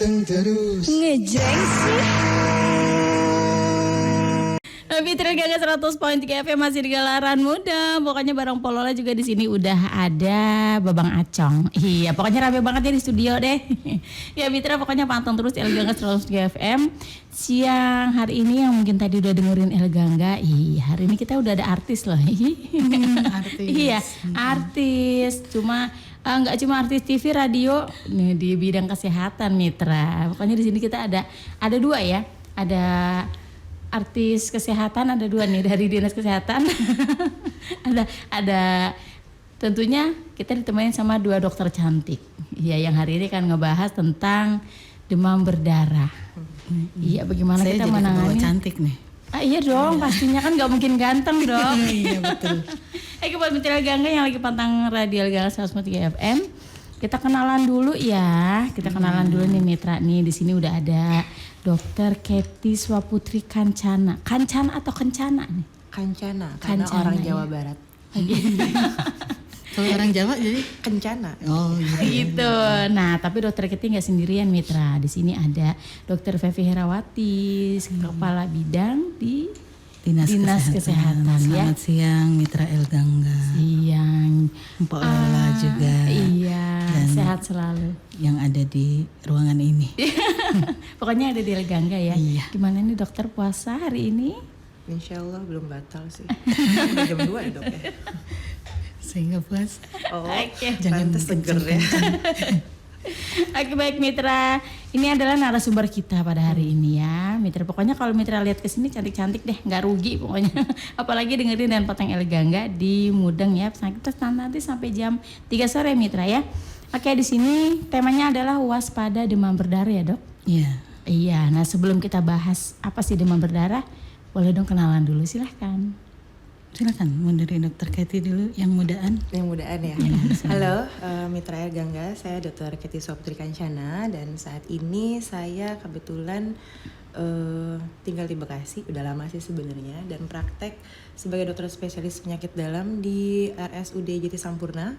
ganteng terus. Ngejreng sih. Fitri Gaga 100.3 FM masih di Galaran Muda. Pokoknya bareng Polola juga di sini udah ada Babang Acong. Iya, pokoknya rame banget ya di studio deh. Ya Mitra, pokoknya pantang terus El Gangga 103 FM. Siang hari ini yang mungkin tadi udah dengerin El Gangga, hari ini kita udah ada artis loh. Artis. Iya, artis. Cuma nggak cuma artis TV, radio, nih di bidang kesehatan Mitra. Pokoknya di sini kita ada dua ya. Ada artis kesehatan, ada dua nih dari dinas kesehatan. ada tentunya kita ditemani sama dua dokter cantik. Iya, yang hari ini kan ngebahas tentang demam berdarah. Iya, bagaimana Saya kita jadi menangani? cantik nih. Iya dong, pastinya kan nggak mungkin ganteng dong. Iya betul. Buat Mitra Gangga yang lagi pantang radio Gangga 103 FM, kita kenalan dulu ya. Kita kenalan dulu nih Mitra nih. Di sini udah ada Dokter Kety Swaputri Kancana. Kancana atau Kencana nih? Kancana, karena Kancana, orang ya. Jawa Barat. Kalau orang Jawa jadi Kencana. oh Gitu. Nah, tapi Dokter Kety nggak sendirian Mitra. Di sini ada Dokter Fevi Herawati, kepala bidang di Dinas Kesehatan, ya. Selamat siang Mitra El Gangga. Siang. Mpok Lola juga. Iya, Dan sehat selalu. yang ada di ruangan ini. Pokoknya ada di El Gangga ya. Iya. Gimana nih dokter puasa hari ini? Insya Allah belum batal sih. Udah jam 2 ya dok ya? Sehingga puas. Oh, Oke. Jangan pantes seger ya. Oke baik Mitra, ini adalah narasumber kita pada hari ini ya Mitra. Pokoknya kalau Mitra lihat ke sini cantik-cantik deh, nggak rugi pokoknya. Apalagi dengerin dan potong El Gangga di Mudeng ya. Kita nanti sampai jam 3 sore Mitra ya. Oke, di sini temanya adalah waspada demam berdarah ya dok. Iya. Iya, nah sebelum kita bahas apa sih demam berdarah, boleh dong kenalan dulu silahkan. Silakan dari Dokter Kety dulu yang mudaan. Yang mudaan ya. Halo, Mitra El Gangga, saya Dr. Kety Swaputri Kancana dan saat ini saya kebetulan tinggal di Bekasi, udah lama sih sebenarnya, dan praktek sebagai dokter spesialis penyakit dalam di RSUD Jati Sampurna.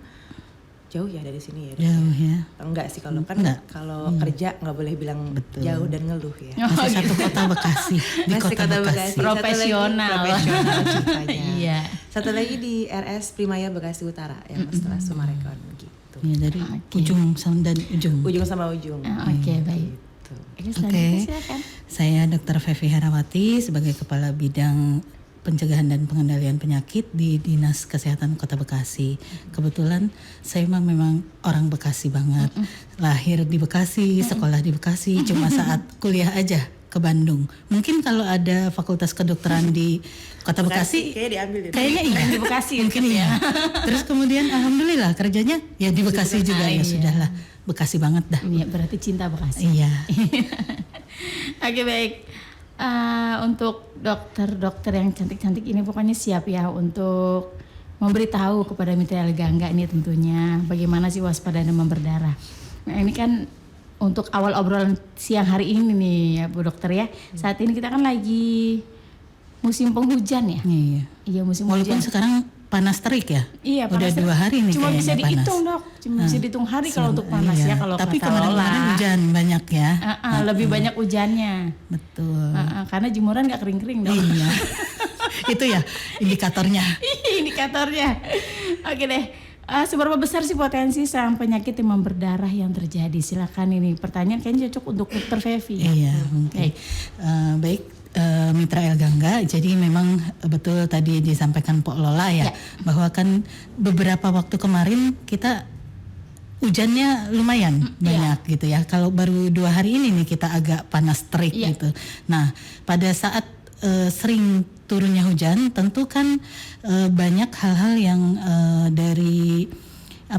Jauh ya dari sini ya? Jauh ya. Enggak sih, kalau kan Enggak. kalau kerja nggak boleh bilang Betul. jauh dan ngeluh ya. Masih satu kota Bekasi. Di Masih kota Bekasi. Profesional. Profesional ceritanya. Iya. Satu lagi di RS Primaya Bekasi Utara yang setelah Sumarekon gitu. Ya, dari Oke. ujung dan ujung. Ujung sama ujung. Oke, baik. Gitu. Oke, selanjutnya silakan. Saya Dr. Fevi Herawati sebagai Kepala Bidang Pencegahan dan Pengendalian Penyakit di Dinas Kesehatan Kota Bekasi. Kebetulan saya memang orang Bekasi banget. Lahir di Bekasi, sekolah di Bekasi, cuma saat kuliah aja ke Bandung. Mungkin kalau ada fakultas kedokteran di Kota Bekasi, Kayak diambil ya. kayaknya iya. Di Bekasi Mungkin iya. Terus kemudian alhamdulillah kerjanya ya di Bekasi juga ya, sudahlah. Bekasi banget dah. Iya, berarti cinta Bekasi. Iya. Oke, baik. Untuk dokter-dokter yang cantik-cantik ini pokoknya siap ya untuk memberitahu kepada Mitra El Gangga ini tentunya bagaimana sih waspada demam berdarah. Nah ini kan untuk awal obrolan siang hari ini nih ya Bu Dokter ya. Saat ini kita kan lagi musim penghujan ya. Iya. Iya, musim Walaupun hujan. sekarang panas terik ya. Iya, Udah panas 2 hari nih cuma kayaknya bisa panas. dihitung dok, cuma bisa dihitung hari kalau untuk panas Iya. ya kalau Tapi kata kemarin-kemarin Lola. hujan banyak ya. Lebih banyak hujannya. Betul. Karena jemuran nggak kering-kering dong. Iya. Itu ya indikatornya. Indikatornya. Oke deh. Seberapa besar sih potensi sang penyakit demam berdarah yang terjadi? Silakan ini pertanyaan kayaknya cocok untuk Dokter Fevi. Iya, mungkin. Baik. Mitra El Gangga, jadi memang betul tadi disampaikan Pok Lola ya, bahwa kan beberapa waktu kemarin kita hujannya lumayan banyak gitu ya. Kalau baru 2 hari ini nih kita agak panas terik gitu. Nah, pada saat sering turunnya hujan, tentu kan banyak hal-hal yang dari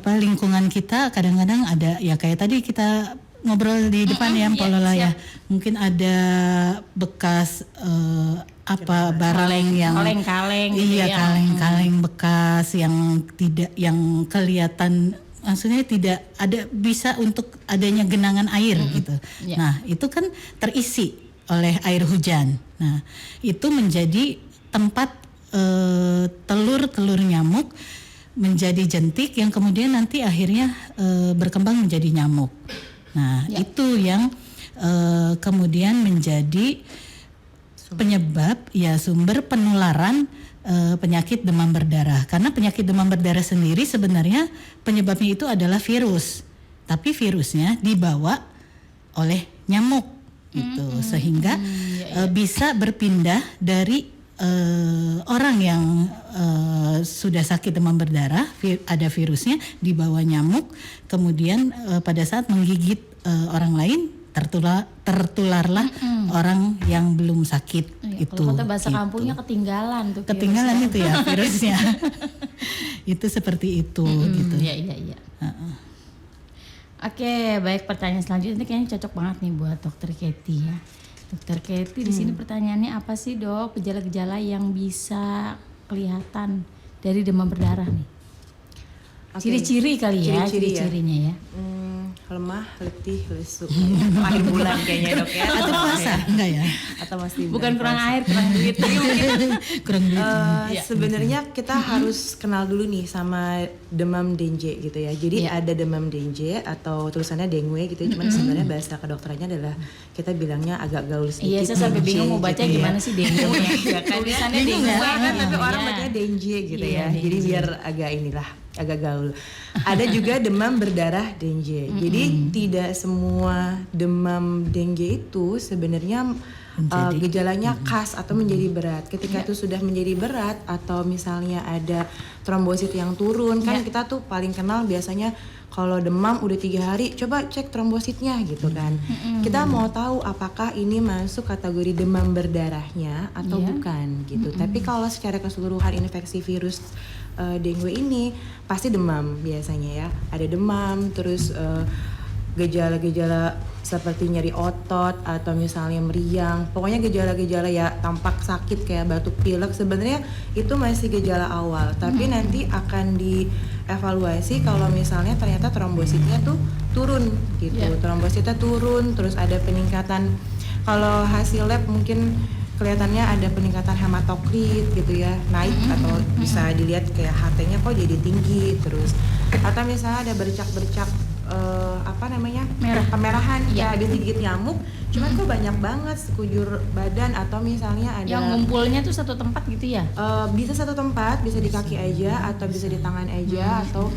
lingkungan kita kadang-kadang ada ya kayak tadi kita ngobrol di depan ya Mpok Lola ya. Mungkin ada bekas barang yang kaleng-kaleng gitu iya, ya. kaleng-kaleng bekas yang tidak kelihatan, maksudnya tidak ada bisa untuk adanya genangan air gitu. Nah, itu kan terisi oleh air hujan. Nah, itu menjadi tempat telur-telur nyamuk menjadi jentik yang kemudian nanti akhirnya berkembang menjadi nyamuk. Nah, Ya. itu yang kemudian menjadi penyebab ya sumber penularan penyakit demam berdarah. Karena penyakit demam berdarah sendiri sebenarnya penyebabnya itu adalah virus. Tapi virusnya dibawa oleh nyamuk gitu. Sehingga bisa berpindah dari orang yang sudah sakit demam berdarah, ada virusnya dibawa nyamuk, kemudian pada saat menggigit orang lain tertularlah orang yang belum sakit. Iya, Itu kalau kata bahasa gitu. kampungnya ketinggalan tuh. Ketinggalan virusnya. itu ya virusnya. Itu seperti itu gitu. Iya. Oke, baik, pertanyaan selanjutnya ini kayaknya cocok banget nih buat Dokter Katy ya. Dokter Katy, di sini pertanyaannya apa sih dok gejala-gejala yang bisa kelihatan dari demam berdarah nih? Oke. Ciri-ciri kali ya, Ciri-ciri ya. ciri-cirinya ya. Lemah, letih, lesu. Akhir bulan kayaknya dok ya. Atau puasa enggak ya? Atau masih Bukan bulan kurang puasa. air, kurang duit. Kurang duit. Iya. Sebenarnya kita harus kenal dulu nih sama demam dengue gitu ya. Jadi ada demam dengue atau tulisannya dengue gitu. Cuman sebenarnya bahasa kedokterannya adalah kita bilangnya agak gaul sedikit. Iya, saya sampai dengue bingung mau baca gitu ya. gimana sih dengue. Ya kan, Tulisannya bingung dengue kan, tapi Iya. orang bacanya dengue gitu Iya, ya. Jadi dengue. biar agak inilah, agak gaul. Ada juga demam berdarah dengue. Jadi tidak semua demam dengue itu sebenarnya gejalanya khas atau menjadi berat. Ketika itu sudah menjadi berat atau misalnya ada trombosit yang turun, kan kita tuh paling kenal biasanya kalau demam udah 3 hari, coba cek trombositnya gitu kan. Kita mau tahu apakah ini masuk kategori demam berdarahnya atau bukan gitu. Tapi kalau secara keseluruhan infeksi virus dengue ini pasti demam biasanya ya. Ada demam, terus gejala-gejala seperti nyeri otot atau misalnya meriang, pokoknya gejala-gejala ya tampak sakit kayak batuk pilek, sebenarnya itu masih gejala awal, tapi nanti akan dievaluasi kalau misalnya ternyata trombositnya tuh turun gitu, trombositnya turun, terus ada peningkatan, kalau hasil lab mungkin kelihatannya ada peningkatan hematokrit gitu ya, naik atau bisa dilihat kayak HT-nya kok jadi tinggi, terus atau misalnya ada bercak-bercak apa namanya kemerahan ya habis digigit nyamuk, cuman kok banyak banget sekujur badan atau misalnya ada Yang ngumpulnya tuh satu tempat gitu ya? bisa satu tempat, bisa di kaki aja atau bisa di tangan aja atau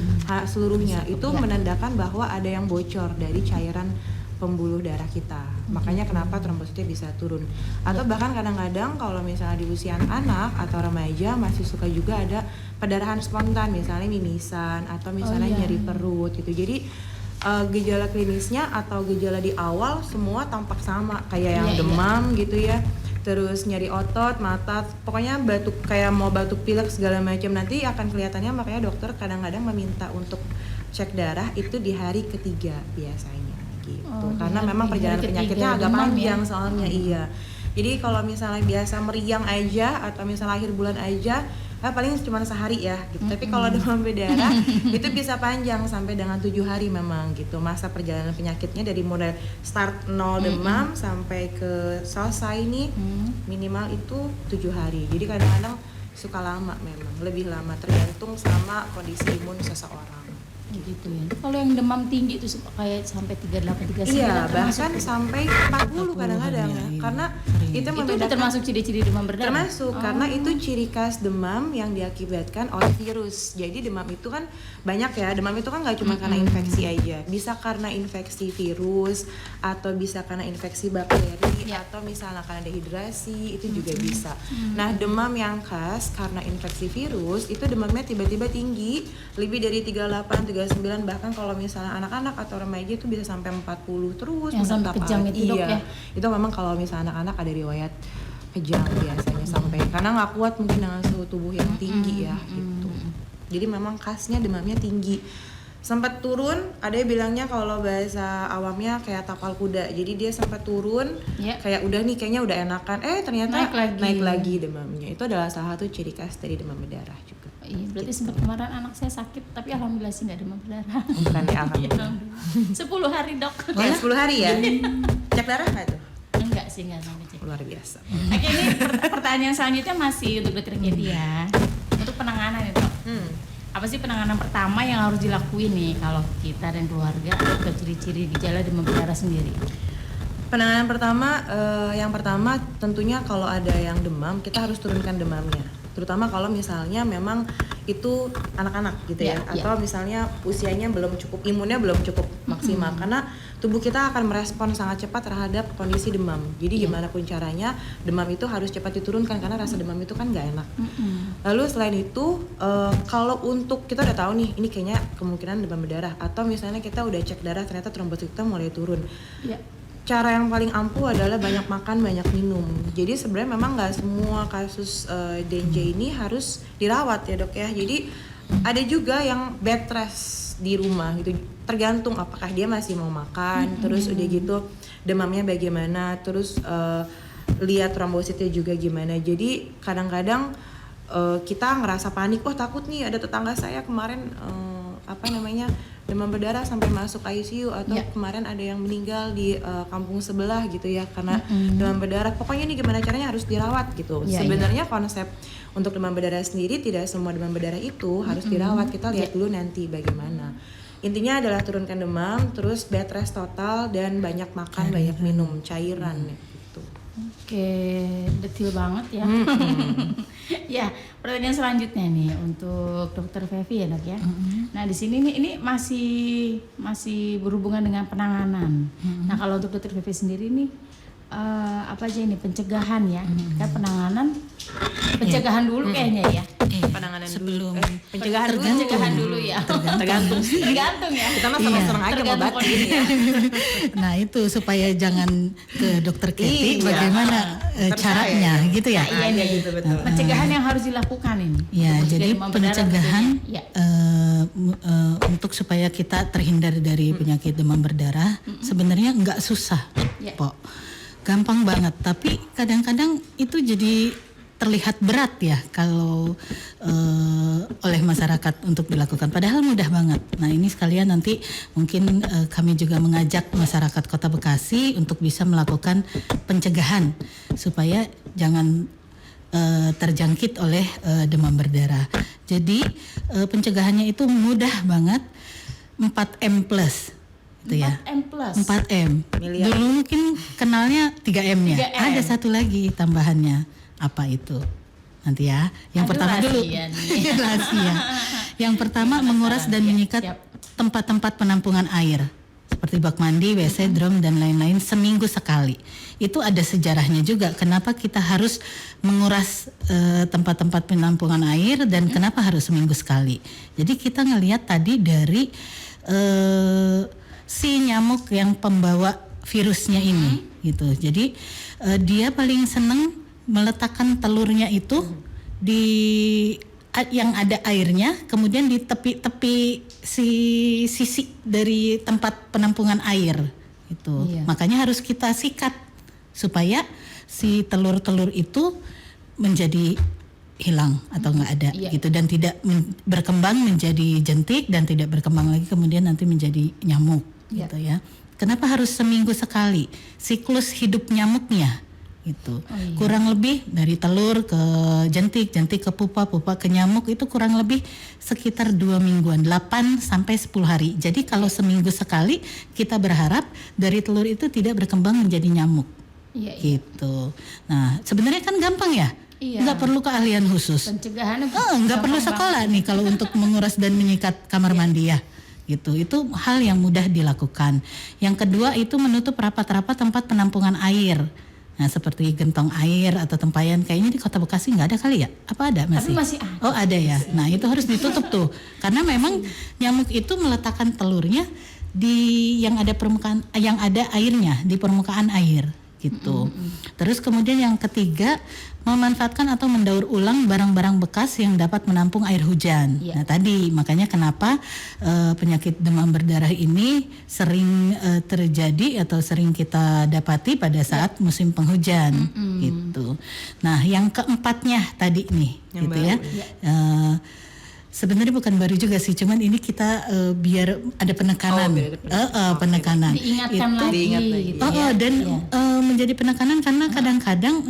seluruhnya, itu menandakan bahwa ada yang bocor dari cairan pembuluh darah kita, makanya kenapa trombositnya bisa turun. Atau bahkan kadang-kadang kalau misalnya di usia anak atau remaja masih suka juga ada perdarahan spontan, misalnya mimisan atau misalnya nyeri perut gitu. Jadi gejala klinisnya atau gejala di awal semua tampak sama, kayak yang demam gitu ya, terus nyeri otot, mata, pokoknya batuk kayak mau batuk pilek segala macam, nanti akan kelihatannya, makanya dokter kadang-kadang meminta untuk cek darah itu di hari ketiga biasanya gitu, karena memang perjalanan penyakitnya agak panjang soalnya iya. Jadi kalau misalnya biasa meriang aja atau misalnya akhir bulan aja, paling cuma sehari ya gitu. Tapi kalau demam berdarah itu bisa panjang sampai dengan 7 hari memang gitu. Masa perjalanan penyakitnya dari mulai start 0 demam sampai ke selesai nih minimal itu 7 hari. Jadi kadang-kadang suka lama memang, lebih lama tergantung sama kondisi imun seseorang. Gitu ya. Kalau yang demam tinggi itu kayak sampai 38, 39 Iya, termasuk bahkan sampai 40 kadang-kadang ya. Karena itu itu membedakan termasuk ciri-ciri demam berdarah. termasuk karena itu ciri khas demam yang diakibatkan oleh virus. Jadi demam itu kan banyak ya, demam itu kan nggak cuma karena infeksi aja, bisa karena infeksi virus atau bisa karena infeksi bakteri atau misalnya karena dehidrasi, itu juga bisa. Nah, demam yang khas karena infeksi virus itu demamnya tiba-tiba tinggi lebih dari 38, 39, bahkan kalau misalnya anak-anak atau remaja itu bisa sampai 40 terus Yang sampai menetap kejang awet. itu, Dok, Iya. ya? Itu memang kalau misalnya anak-anak ada riwayat kejang biasanya sampai karena nggak kuat mungkin dengan suhu tubuh yang tinggi ya gitu. Jadi memang khasnya demamnya tinggi. Sempat turun, ada yang bilangnya kalau bahasa awamnya kayak tapal kuda. Jadi dia sempat turun, kayak udah nih kayaknya udah enakan, ternyata naik lagi demamnya. Itu adalah salah satu ciri khas dari demam berdarah juga. Iya, berarti sempat kemarin anak saya sakit, tapi alhamdulillah sih nggak demam berdarah. Bukan ya, alhamdulillah. 10 hari dok. Oh, 10 hari ya? Cek darah nggak tuh? Enggak sih, enggak sampai cek. Luar biasa. Oke, ini pertanyaan selanjutnya masih untuk dokter Katy ya. Untuk penanganan ya dok. apa sih penanganan pertama yang harus dilakuin nih kalau kita dan keluarga atau ciri-ciri gejala demam berdarah sendiri? Penanganan pertama, yang pertama tentunya kalau ada yang demam, kita harus turunkan demamnya. Terutama kalau misalnya memang itu anak-anak gitu ya, atau misalnya usianya belum cukup, imunnya belum cukup maksimal. Karena tubuh kita akan merespon sangat cepat terhadap kondisi demam. Jadi gimana pun caranya, demam itu harus cepat diturunkan karena rasa demam itu kan nggak enak. Lalu selain itu, kalau untuk kita udah tahu nih, ini kayaknya kemungkinan demam berdarah, atau misalnya kita udah cek darah ternyata trombosit kita mulai turun. Cara yang paling ampuh adalah banyak makan, banyak minum. Jadi sebenarnya memang nggak semua kasus DNJ ini harus dirawat ya dok ya. Jadi ada juga yang bed rest di rumah gitu. Tergantung apakah dia masih mau makan, terus udah gitu demamnya bagaimana, terus lihat trombositnya juga gimana. Jadi kadang-kadang kita ngerasa panik, oh takut nih ada tetangga saya kemarin demam berdarah sampai masuk ICU, atau kemarin ada yang meninggal di kampung sebelah gitu ya karena demam berdarah. Pokoknya nih gimana caranya harus dirawat gitu. Sebenarnya konsep untuk demam berdarah sendiri tidak semua demam berdarah itu harus dirawat. Kita lihat dulu nanti bagaimana. Intinya adalah turunkan demam, terus bed rest total, dan banyak makan, banyak minum cairan gitu. Oke, detail banget ya. Ya, pertanyaan selanjutnya nih untuk Dokter Fevi ya dok ya. Nah di sini nih ini masih berhubungan dengan penanganan. Nah kalau untuk Dokter Fevi sendiri nih apa aja ini pencegahan ya? Kan pencegahan dulu kayaknya ya. Penanganan sebelum dulu. Pencegahan dulu ya. Tergantung ya. Kita mah seneng-seneng aja ngobatin ya. Nah itu supaya jangan ke dokter Keti, bagaimana caranya gitu ya. Iya gitu betul. Pencegahan yang harus dilakukan ini. Ya jadi pencegahan untuk supaya kita terhindar dari penyakit demam berdarah sebenarnya nggak susah, Pok. Gampang banget. Tapi kadang-kadang itu jadi terlihat berat ya kalau oleh masyarakat untuk dilakukan, padahal mudah banget. Nah ini sekalian nanti mungkin kami juga mengajak masyarakat Kota Bekasi untuk bisa melakukan pencegahan supaya jangan terjangkit oleh demam berdarah. Jadi pencegahannya itu mudah banget, 4M plus. Itu ya. 4M. Dulu mungkin kenalnya 3M-nya. Ada satu lagi tambahannya. Apa itu? Nanti ya. Yang pertama dulu. Rahasia. Yang pertama menguras dan menyikat tempat-tempat penampungan air seperti bak mandi, WC, drum dan lain-lain seminggu sekali. Itu ada sejarahnya juga. Kenapa kita harus menguras tempat-tempat penampungan air dan kenapa harus seminggu sekali? Jadi kita ngelihat tadi dari si nyamuk yang pembawa virusnya ini gitu. Jadi dia paling seneng meletakkan telurnya itu di yang ada airnya, kemudian di tepi-tepi sisi dari tempat penampungan air itu. Makanya harus kita sikat supaya si telur-telur itu menjadi hilang atau nggak ada gitu, dan tidak berkembang menjadi jentik dan tidak berkembang lagi kemudian nanti menjadi nyamuk gitu ya. Kenapa harus seminggu sekali? Siklus hidup nyamuknya itu kurang lebih dari telur ke jentik, jentik ke pupa, pupa ke nyamuk itu kurang lebih sekitar 2 mingguan, 8 sampai 10 hari. Jadi kalau seminggu sekali kita berharap dari telur itu tidak berkembang menjadi nyamuk. Gitu. Nah, sebenarnya kan gampang ya. Nggak perlu keahlian khusus. Pencegahan nggak perlu sekolah nih kalau untuk menguras dan menyikat kamar mandi ya. Gitu. Itu hal yang mudah dilakukan. Yang kedua itu menutup rapat-rapat tempat penampungan air. Nah seperti gentong air atau tempayan, kayaknya di Kota Bekasi nggak ada kali ya? Apa ada masih? Tapi masih ada. Oh ada ya. Nah itu harus ditutup tuh, karena memang nyamuk itu meletakkan telurnya di yang ada permukaan, yang ada airnya di permukaan air gitu. Terus kemudian yang ketiga, memanfaatkan atau mendaur ulang barang-barang bekas yang dapat menampung air hujan. Nah tadi makanya kenapa penyakit demam berdarah ini sering terjadi atau sering kita dapati pada saat musim penghujan gitu. Nah yang keempatnya tadi nih yang gitu baru, ya. Sebenarnya bukan baru juga sih, cuman ini kita biar ada penekanan, penekanan. Diingatkan lagi. Dan menjadi penekanan karena kadang-kadang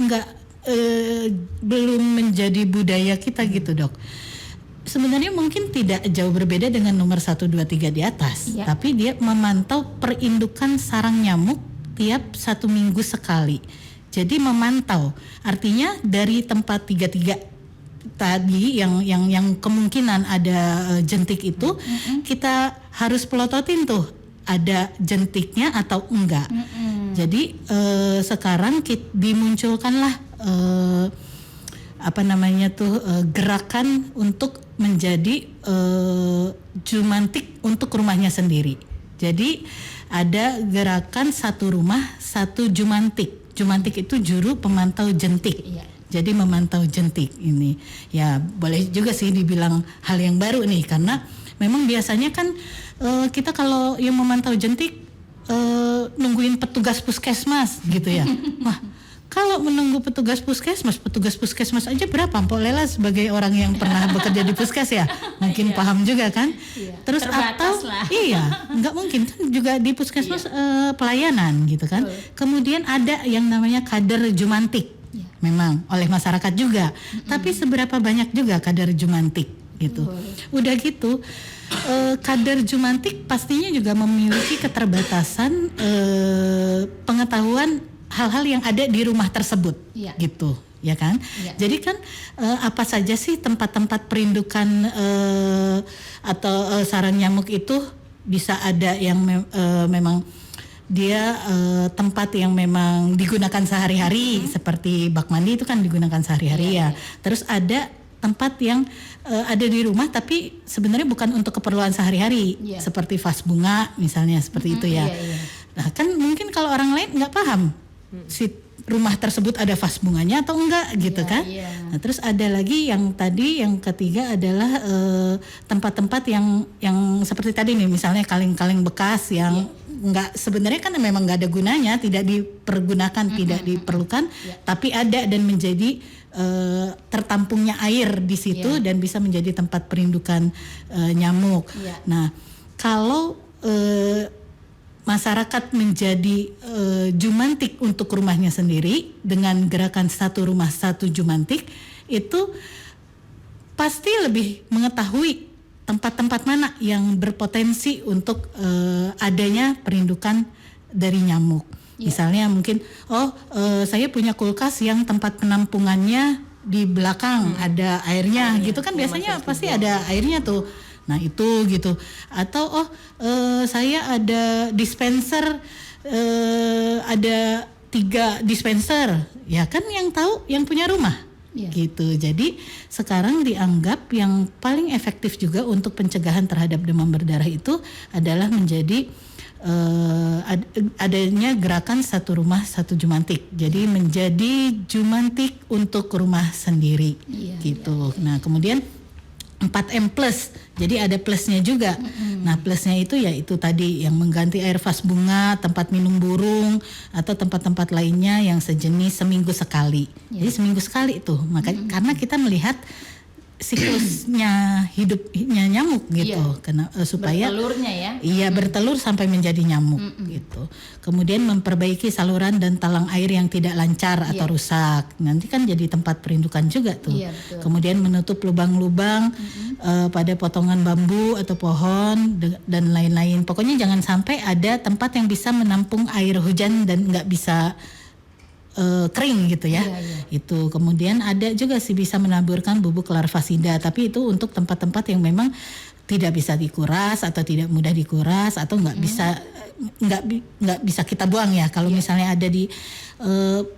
belum menjadi budaya kita gitu dok. sebenarnya mungkin tidak jauh berbeda dengan nomor 1, 2, 3 di atas, Iya. tapi dia memantau perindukan sarang nyamuk tiap 1 minggu sekali. Jadi memantau, artinya dari tempat 33 tadi yang kemungkinan ada jentik itu, kita harus pelototin tuh ada jentiknya atau enggak. Jadi sekarang dimunculkanlah gerakan untuk menjadi jumantik untuk rumahnya sendiri. Jadi ada gerakan satu rumah satu jumantik. Jumantik itu juru pemantau jentik. Iya. Jadi memantau jentik ini. Ya boleh juga sih dibilang hal yang baru nih, karena memang biasanya kan kita kalau yang memantau jentik nungguin petugas puskesmas gitu ya. Wah, kalau menunggu petugas puskesmas aja berapa? Mpok Lela sebagai orang yang pernah bekerja di puskes ya, mungkin paham juga kan. Terus Terbatas atau lah. iya, nggak mungkin kan juga di puskesmas pelayanan gitu kan. Kemudian ada yang namanya kader jumantik, memang oleh masyarakat juga. Tapi seberapa banyak juga kader jumantik gitu. Udah gitu, kader jumantik pastinya juga memiliki keterbatasan pengetahuan hal-hal yang ada di rumah tersebut, gitu, ya kan? Jadi kan apa saja sih tempat-tempat perindukan atau sarang nyamuk itu bisa ada yang memang dia tempat yang memang digunakan sehari-hari, seperti bak mandi itu kan digunakan sehari-hari ya. Terus ada tempat yang ada di rumah tapi sebenarnya bukan untuk keperluan sehari-hari, seperti vas bunga misalnya, seperti itu ya. Nah kan mungkin kalau orang lain nggak paham si rumah tersebut ada vas bunganya atau enggak gitu kan. Nah, terus ada lagi yang tadi yang ketiga adalah tempat-tempat yang seperti tadi nih, misalnya kaleng-kaleng bekas yang enggak, sebenarnya kan memang enggak ada gunanya, tidak dipergunakan, tidak diperlukan, tapi ada dan menjadi tertampungnya air di situ dan bisa menjadi tempat perindukan nyamuk. Nah, kalau masyarakat menjadi jumantik untuk rumahnya sendiri dengan gerakan satu rumah satu jumantik, itu pasti lebih mengetahui tempat-tempat mana yang berpotensi untuk adanya perindukan dari nyamuk. Misalnya mungkin saya punya kulkas yang tempat penampungannya di belakang ada airnya gitu kan, biasanya pasti ada airnya tuh. Nah itu gitu. Atau saya ada dispenser, ada 3 dispenser, ya kan yang tahu yang punya rumah, gitu. Jadi sekarang dianggap yang paling efektif juga untuk pencegahan terhadap demam berdarah itu adalah menjadi adanya gerakan satu rumah satu jumantik. Jadi menjadi jumantik untuk rumah sendiri, gitu. Nah kemudian 4M plus, jadi ada plusnya juga. Nah plusnya itu ya itu tadi yang mengganti air vas bunga, tempat minum burung atau tempat-tempat lainnya yang sejenis seminggu sekali. Jadi seminggu sekali itu, makanya karena kita melihat siklusnya hidupnya nyamuk gitu, karena supaya bertelurnya ya. Iya bertelur sampai menjadi nyamuk gitu. Kemudian memperbaiki saluran dan talang air yang tidak lancar atau rusak. Nanti kan jadi tempat perindukan juga tuh. Kemudian menutup lubang-lubang pada potongan bambu atau pohon dan lain-lain. Pokoknya jangan sampai ada tempat yang bisa menampung air hujan dan nggak bisa kering gitu ya. Itu kemudian ada juga sih bisa menaburkan bubuk larvasida, tapi itu untuk tempat-tempat yang memang tidak bisa dikuras atau tidak mudah dikuras atau nggak bisa kita buang ya. Kalau misalnya ada di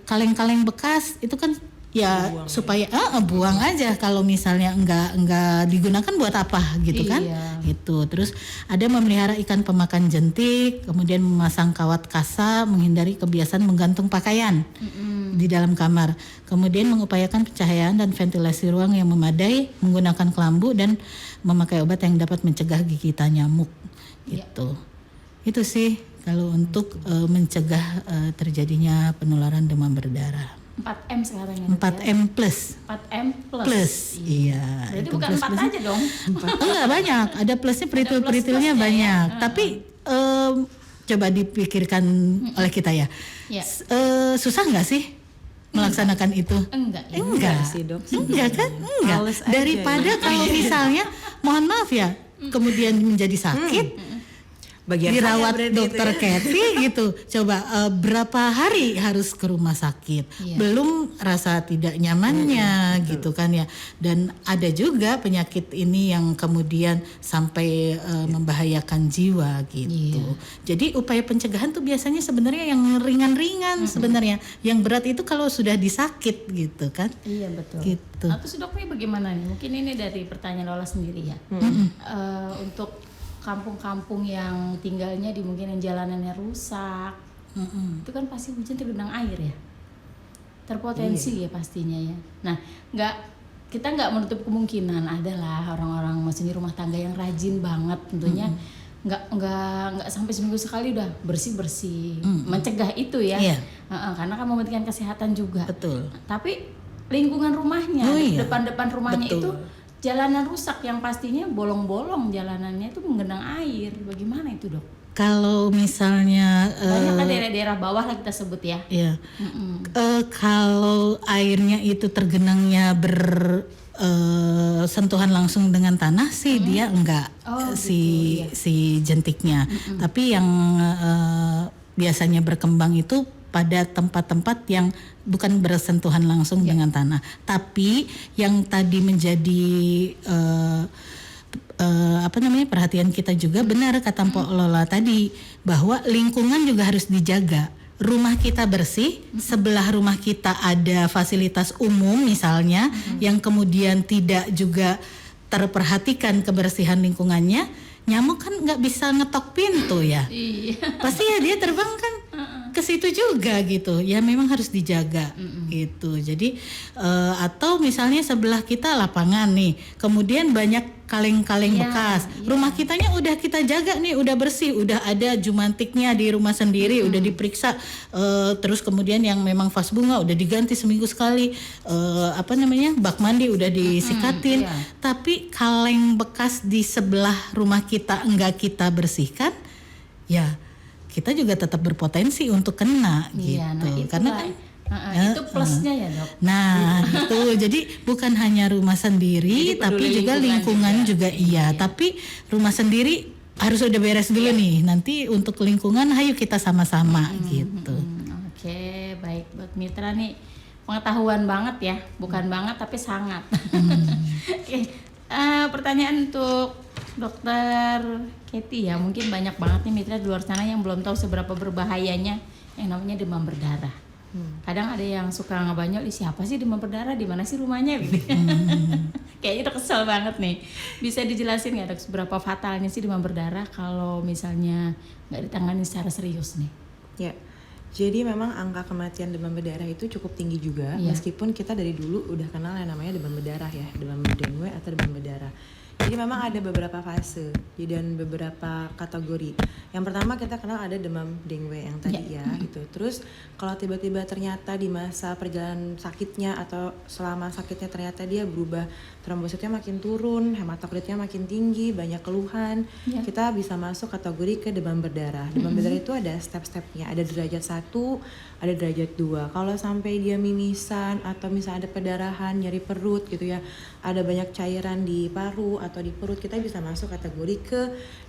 kaleng-kaleng bekas itu kan ya buang, supaya buang aja, kalau misalnya enggak digunakan buat apa gitu kan. Gitu. Terus ada memelihara ikan pemakan jentik, kemudian memasang kawat kasa, menghindari kebiasaan menggantung pakaian di dalam kamar, kemudian mengupayakan pencahayaan dan ventilasi ruang yang memadai, menggunakan kelambu dan memakai obat yang dapat mencegah gigitan nyamuk. Gitu. Itu sih kalau untuk mencegah terjadinya penularan demam berdarah. 4M sekarang ya. 4M plus. 4M plus. Plus. Iya. Berarti itu bukan plus 4 aja dong. Enggak banyak. Ada plusnya, peritil-peritilnya banyak. Tapi coba dipikirkan oleh kita ya. Susah nggak sih melaksanakan itu? Enggak ya. Enggak sih, Dok. Enggak kan? Enggak. Males aja Daripada kalau misalnya, mohon maaf ya, kemudian menjadi sakit, Bagian dirawat saya berarti dokter itu ya. Kathy gitu. Coba berapa hari harus ke rumah sakit? Iya. Belum rasa tidak nyamannya gitu kan ya. Dan ada juga penyakit ini yang kemudian sampai membahayakan jiwa gitu. Iya. Jadi upaya pencegahan tuh biasanya sebenarnya yang ringan-ringan sebenarnya. Yang berat itu kalau sudah disakit gitu kan. Iya betul. Gitu. Nah, terus dokternya bagaimana nih? Mungkin ini dari pertanyaan Lola sendiri ya. Untuk kampung-kampung yang tinggalnya di mungkin yang jalanannya rusak, itu kan pasti hujan tergenang air ya. Terpotensi ya pastinya ya. Nah, kita nggak menutup kemungkinan adalah orang-orang maksudnya rumah tangga yang rajin banget tentunya. Nggak sampai seminggu sekali udah bersih mencegah itu ya. Iya. Karena kan mementingkan kesehatan juga. Betul. Tapi lingkungan rumahnya, Oh iya. depan rumahnya Betul. itu jalanan rusak yang pastinya bolong-bolong jalanannya itu menggenang air. Bagaimana itu dok? Kalau misalnya Banyak kan daerah-daerah bawah lah kita sebut ya. ya, kalau airnya itu tergenangnya sentuhan langsung dengan tanah sih dia enggak si jentiknya. Tapi yang biasanya berkembang itu pada tempat-tempat yang bukan bersentuhan langsung dengan tanah. Tapi yang tadi menjadi perhatian kita juga benar kata Mpok Lola tadi bahwa lingkungan juga harus dijaga. Rumah kita bersih, sebelah rumah kita ada fasilitas umum misalnya yang kemudian tidak juga terperhatikan kebersihan lingkungannya, nyamuk kan nggak bisa ngetok pintu ya. Iya. Pasti ya dia terbang kan ke situ juga gitu. Ya memang harus dijaga gitu. Jadi atau misalnya sebelah kita lapangan nih, kemudian banyak kaleng-kaleng bekas. Rumah kitanya udah kita jaga nih, udah bersih, udah ada jumantiknya di rumah sendiri, udah diperiksa. Terus kemudian yang memang vas bunga udah diganti seminggu sekali. Bak mandi udah disikatin. Tapi kaleng bekas di sebelah rumah kita enggak kita bersihkan, ya kita juga tetap berpotensi untuk kena Iya, gitu. nah itulah. Karena kan itu plusnya ya dok. nah itu jadi bukan hanya rumah sendiri Jadi tapi peduli juga lingkungan juga iya. Tapi rumah sendiri harus udah beres dulu nih. Nanti untuk lingkungan ayo kita sama-sama gitu. Oke, baik buat mitra nih pengetahuan banget ya, bukan banget tapi sangat. Oke, pertanyaan untuk Dokter Kathy ya, mungkin banyak banget nih mitra di luar sana yang belum tahu seberapa berbahayanya yang namanya demam berdarah. Kadang ada yang suka ngebanyol, siapa sih demam berdarah, di mana sih rumahnya gitu. Kayaknya udah kesel banget nih. Bisa dijelasin nggak dok seberapa fatalnya sih demam berdarah kalau misalnya nggak ditangani secara serius nih? Ya, jadi memang angka kematian demam berdarah itu cukup tinggi juga, Iya. meskipun kita dari dulu udah kenal yang namanya demam berdarah ya, demam dengue atau demam berdarah. Jadi memang ada beberapa fase dan beberapa kategori. Yang pertama kita kenal ada demam dengue yang tadi ya gitu. Terus kalau tiba-tiba ternyata di masa perjalanan sakitnya atau selama sakitnya ternyata dia berubah, trombositnya makin turun, hematokritnya makin tinggi, banyak keluhan, kita bisa masuk kategori ke demam berdarah. Demam berdarah itu ada step-stepnya, ada derajat 1, ada derajat 2. Kalau sampai dia mimisan atau misalnya ada perdarahan, nyeri perut gitu ya, ada banyak cairan di paru atau di perut, kita bisa masuk kategori ke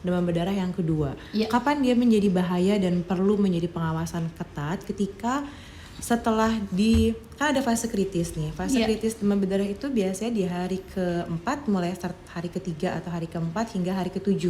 demam berdarah yang kedua. Kapan dia menjadi bahaya dan perlu menjadi pengawasan ketat? Ketika setelah kan ada fase kritis nih. Fase kritis demam berdarah itu biasanya di hari ke-4, mulai start hari ke-3 atau hari ke-4 hingga hari ke-7.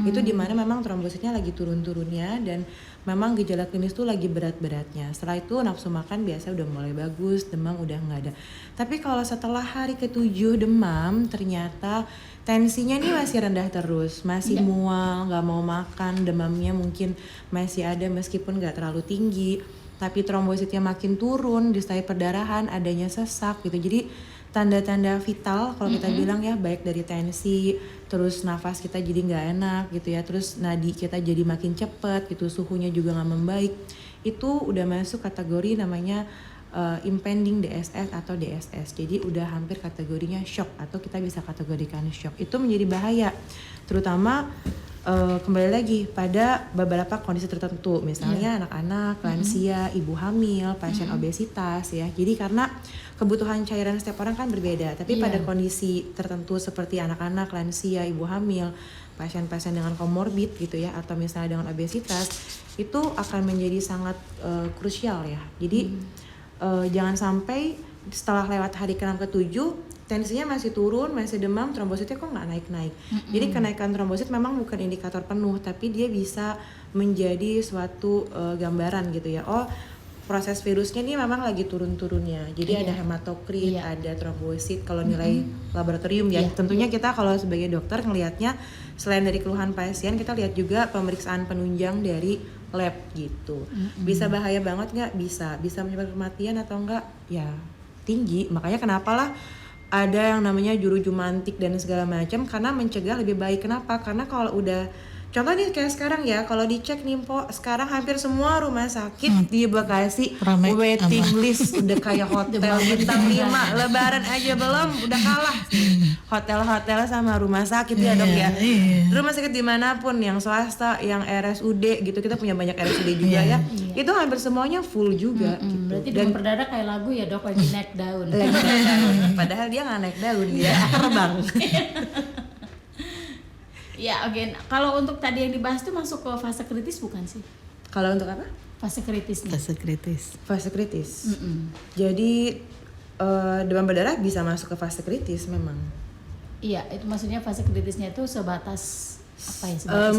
Itu dimana memang trombositnya lagi turun-turunnya dan memang gejala klinis tuh lagi berat-beratnya. Setelah itu nafsu makan biasa udah mulai bagus, demam udah nggak ada. Tapi kalau setelah hari ke-7 demam, ternyata tensinya nih masih rendah terus, masih mual, nggak mau makan, demamnya mungkin masih ada meskipun nggak terlalu tinggi, tapi trombositnya makin turun, disertai perdarahan, adanya sesak gitu. Jadi tanda-tanda vital kalau kita bilang ya, baik dari tensi, terus nafas kita jadi nggak enak gitu ya, terus nadi kita jadi makin cepet gitu, suhunya juga nggak membaik, itu udah masuk kategori namanya impending DSS atau DSS. Jadi udah hampir kategorinya shock atau kita bisa kategorikan shock. Itu menjadi bahaya, terutama kembali lagi pada beberapa kondisi tertentu, misalnya anak-anak, lansia, ibu hamil, pasien obesitas ya. Jadi karena kebutuhan cairan setiap orang kan berbeda, tapi pada kondisi tertentu seperti anak-anak, lansia, ibu hamil, pasien-pasien dengan komorbid gitu ya, atau misalnya dengan obesitas, itu akan menjadi sangat krusial ya. Jadi jangan sampai setelah lewat hari ke-6 ke-7 tensinya masih turun, masih demam, trombositnya kok nggak naik-naik. Jadi kenaikan trombosit memang bukan indikator penuh, tapi dia bisa menjadi suatu gambaran gitu ya. Oh, proses virusnya ini memang lagi turun-turunnya. Jadi ada hematokrit, ada trombosit kalau nilai laboratorium ya. Tentunya kita kalau sebagai dokter ngelihatnya selain dari keluhan pasien, kita lihat juga pemeriksaan penunjang dari lab gitu. Bisa bahaya banget nggak? Bisa menyebabkan kematian atau enggak? Ya tinggi. Makanya kenapalah ada yang namanya juru jumantik dan segala macam, karena mencegah lebih baik. Kenapa? Karena kalau udah, contoh nih kayak sekarang ya, kalau dicek nih Po, sekarang hampir semua rumah sakit di Bekasi waiting list udah kayak hotel bintang 5. Lebaran aja belum udah kalah hotel-hotel sama rumah sakit ya dok ya. Rumah sakit dimanapun, yang swasta, yang RSUD gitu, kita punya banyak RSUD juga ya. Itu hampir semuanya full juga gitu. Berarti demam berdarah kayak lagu ya dok, lagi naik daun. Lagi naik daun. Padahal dia nggak naik daun, dia terbang. Ya oke. Kalau untuk tadi yang dibahas tuh masuk ke fase kritis bukan sih? Kalau untuk apa? Fase kritis nih. Fase kritis. Jadi demam berdarah bisa masuk ke fase kritis memang. Iya, itu maksudnya fase kritisnya itu sebatas apa ya? Sebatas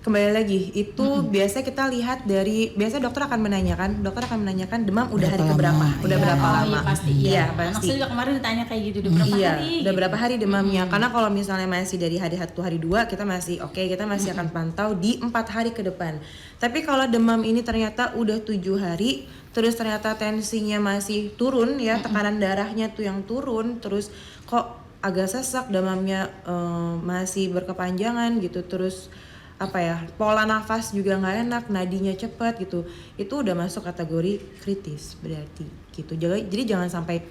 Kembali lagi, itu biasa kita lihat dari, biasa dokter akan menanyakan demam udah hari keberapa, udah berapa lama. Iya pasti. Anak saya juga kemarin ditanya kayak gitu, udah berapa hari? Udah berapa hari demamnya? Karena kalau misalnya masih dari hari 1, hari 2, kita masih kita masih akan pantau di 4 hari ke depan. Tapi kalau demam ini ternyata udah 7 hari, terus ternyata tensinya masih turun ya, tekanan darahnya tuh yang turun, terus kok agak sesak, demamnya masih berkepanjangan gitu, terus pola nafas juga nggak enak, nadinya cepat gitu, itu udah masuk kategori kritis berarti gitu. Jadi jangan sampai,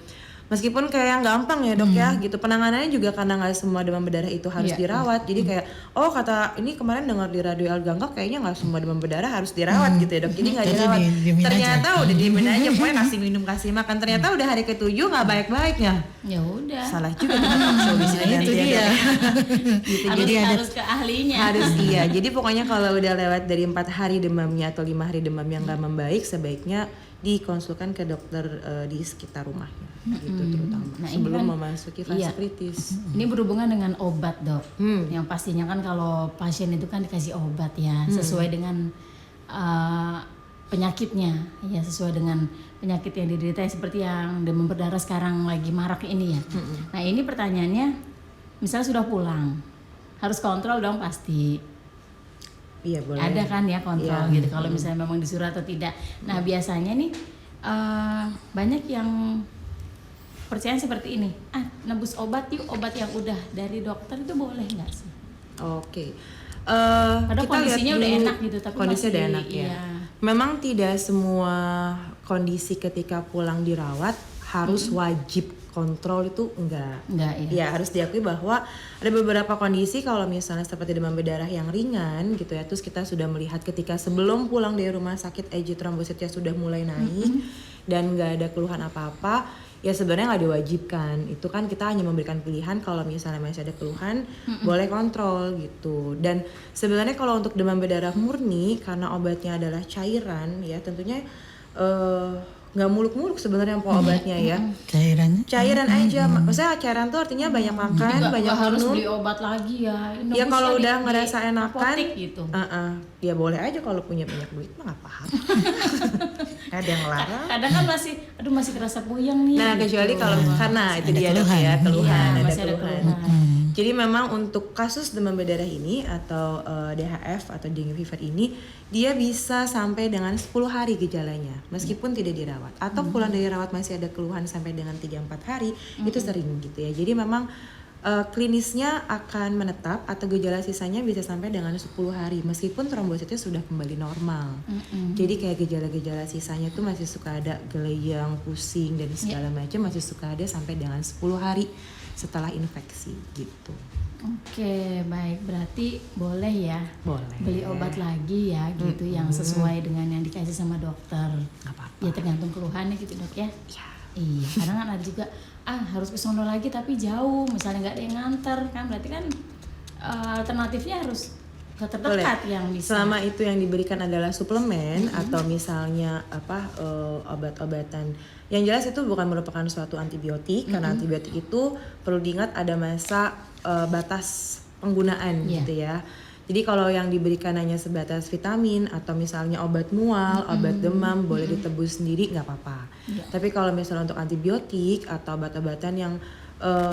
meskipun kayak yang gampang ya dok ya gitu, penanganannya juga karena nggak semua demam berdarah itu harus dirawat. Jadi kayak kata ini kemarin dengar di radio El Gangga kayaknya nggak semua demam berdarah harus dirawat gitu ya dok, jadi nggak dirawat. Ternyata udah diemin aja, pokoknya kasih minum kasih makan, ternyata udah hari ke-7 nggak baik-baiknya. Ya udah. Salah juga itu dia. Gitu. Harus ke ahlinya. Harus jadi pokoknya kalau udah lewat dari 4 hari demamnya atau 5 hari demam yang nggak membaik, sebaiknya dikonsulkan ke dokter di sekitar rumahnya gitu terutama sebelum memasuki fase kritis. Ini berhubungan dengan obat dok. Yang pastinya kan kalau pasien itu kan dikasih obat ya sesuai dengan penyakitnya ya, sesuai dengan penyakit yang diderita, seperti yang demam berdarah sekarang lagi marak ini ya. Nah ini pertanyaannya, misalnya sudah pulang harus kontrol dong pasti. Iya boleh. Ada kan ya kontrol gitu kalau misalnya memang disuruh atau tidak. Nah biasanya nih banyak yang percaya seperti ini, nebus obat yuk, obat yang udah dari dokter itu boleh nggak sih? Oke. Padahal kondisinya udah enak gitu, tapi kondisinya udah enak ya. Iya. Memang tidak semua kondisi ketika pulang dirawat harus wajib kontrol, itu enggak ya. Harus diakui bahwa ada beberapa kondisi kalau misalnya seperti demam berdarah yang ringan gitu ya, terus kita sudah melihat ketika sebelum pulang dari rumah sakit EG trombositnya sudah mulai naik dan nggak ada keluhan apa-apa, ya sebenarnya nggak diwajibkan. Itu kan kita hanya memberikan pilihan, kalau misalnya masih ada keluhan boleh kontrol gitu. Dan sebenarnya kalau untuk demam berdarah murni, karena obatnya adalah cairan ya, tentunya nggak muluk-muluk sebenarnya obatnya ya. Cairan aja. Maksudnya cairan tuh artinya banyak makan, banyak minum. Harus beli obat lagi ya. Ya kalau udah ngerasa enakan, gitu. Ya boleh aja kalau punya banyak duit mah nggak paham. Ada yang larang. Kadang kan masih kerasa puyeng nih. Nah gitu. Kecuali kalau karena itu dia keluhan. Ya keluhan, Iya, ada masih keluhan. Jadi memang untuk kasus demam berdarah ini atau DHF atau dengue fever ini, dia bisa sampai dengan 10 hari gejalanya meskipun tidak dirawat, atau pulang dari rawat masih ada keluhan sampai dengan 3-4 hari, itu sering gitu ya. Jadi memang klinisnya akan menetap atau gejala sisanya bisa sampai dengan 10 hari meskipun trombositnya sudah kembali normal. Jadi kayak gejala-gejala sisanya tuh masih suka ada geleyang, pusing dan segala macam, masih suka ada sampai dengan 10 hari setelah infeksi gitu. Oke, baik. Berarti boleh ya Boleh. beli obat lagi ya gitu yang sesuai dengan yang dikasih sama dokter. Nggak apa-apa. Ya tergantung keluhannya gitu dok ya. Ya. Iya, kadang kan ada juga harus ke sono lagi tapi jauh, misalnya nggak ada yang nganter kan, berarti kan alternatifnya harus ke terdekat Boleh. yang bisa. Selama itu yang diberikan adalah suplemen atau misalnya obat-obatan, yang jelas itu bukan merupakan suatu antibiotik karena antibiotik itu perlu diingat ada masa batas penggunaan gitu ya. Jadi kalau yang diberikan hanya sebatas vitamin atau misalnya obat mual, obat demam boleh ditebus sendiri nggak apa-apa. Tapi kalau misalnya untuk antibiotik atau obat-obatan yang